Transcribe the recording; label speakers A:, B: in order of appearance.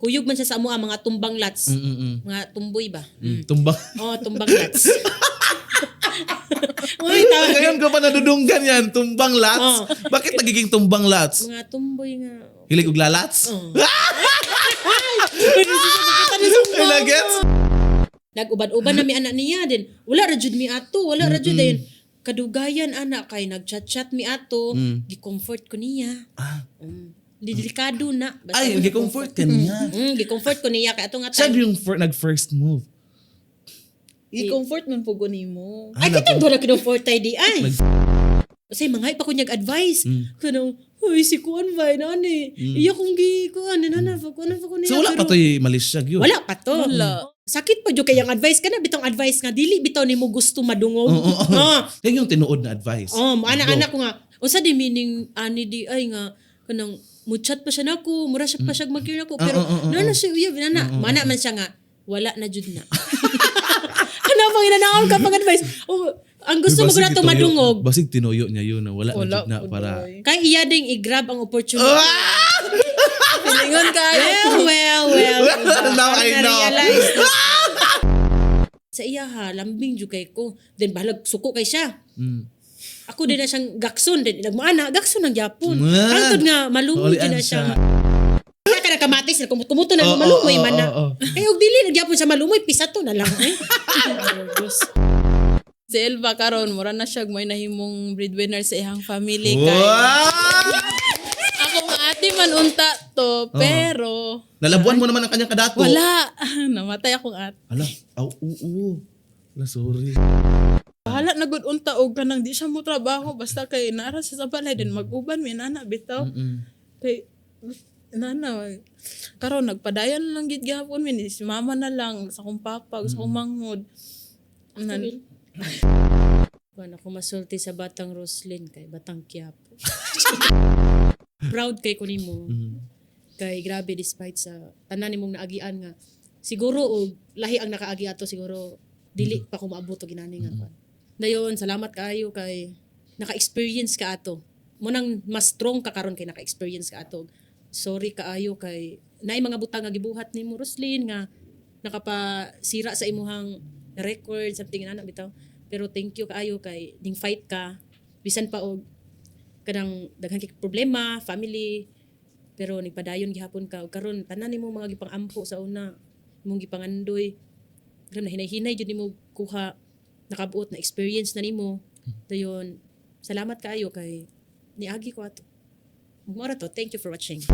A: Kuyog man siya sa amo mga tumbang lats. Mga tumboy ba?
B: Tumbang.
A: Oh, tumbang lats. Uy, tawag.
B: Ngayon ko pa nadudunggan yan. Tumbang lats. Bakit nagiging tumbang lats?
A: Mga tumboy nga.
B: Hilig og lalats?
A: Ay,
B: nagets?
A: Nag-uban-uban na mi anak niya din. Wala ra jud mi ato, wala ra jud dayon. Kadugayan anak kay nagchat-chat mi ato, gi-comfort ko niya. Delikado na.
B: Ay, gi-comfort ka niya.
A: Gi-comfort ko niya kay ato nga
B: Siya yung nag-first move.
C: I-comfort man po ko nimo.
A: Ay, kitang doon na kinumfort tayo di ay. Kasi mga pa ko niyag advice. Kanang, hoy, si Kuan ba, nani? Iya kong Kuan, nana, kuan pa ko niya.
B: So wala pa to'y malisyag yun?
A: Wala pa to.
C: Wala.
A: Sakit pa dyo kayang advice ka na, bitong advice nga, dili bitaw ni mo gusto madungog.
B: Yan yung tinuod na advice.
A: Anak-anak ko nga, usa di meaning, ani di ay nga, kanang, muchat pa siya nako, mura siya pa siya mag-cure nako, pero, nana siya, nana, mana man siya nga, wala na jud na. Ano pang inanaon ka pang advice? Ang gusto mo na ito madungog.
B: Basig tinuyo niya yun na wala na jud na para.
A: Kaya iya ding i-grab ang opportunity.
C: Pilingon ka.
A: Well.
B: Now I know.
A: Sa iya ha, lambing jud kay ko. Then balag suko kay siya. Ako din na siyang gakson. Then nagmaana, gakson ng Japon. Hangtod nga, malumoy din na siya. Kaya ka nakamatis, kumuto na malumoy man na. Kaya og dili, nagyapon siya malumoy, pisa to na lang.
C: Si Elva karon mura na siya may nahimong breadwinner sa ihang family kay. Ako nga ate man unta to, pero
B: Nalabuan mo naman ang kanyang kadato.
C: wala. Namatay akong ate.
B: Ala, Ala, sorry.
C: Bahala na gud unta og kanang di siya mo trabaho basta kay naara siya sa balay din mag-uban mi nana bitaw. Kay nana karon nagpadayon lang gid gihapon mi si mama na lang sa akong papa sa akong manghod.
A: Kuan ako masulti sa Batang Roslyn kay Batang Quiapo. Proud kay ko nimo. Kay grabe despite sa tanan nimong naagian nga siguro og lahi ang nakaagi ato siguro dili pa ko maabot og ginani nga. Dayon salamat kaayo kay naka-experience ka ato. Munang mas strong ka karon kay naka-experience ka ato. Sorry kaayo kay naay mga butang nga gibuhat nimo Roslyn nga nakapasira sa imuhang record something na bitaw. Pero thank you kaayo kay ning fight ka bisan pa og kanang daghan kay problema, family. Pero nagpadayon gihapon ka ug karon tanan nimo mga gipang-ampo sa una, imong gipangandoy. Karon hinay-hinay jud nimo kuha nakabuot na experience na nimo. Dayon salamat kaayo kay niagi ko ato. Mura to. Thank you for watching.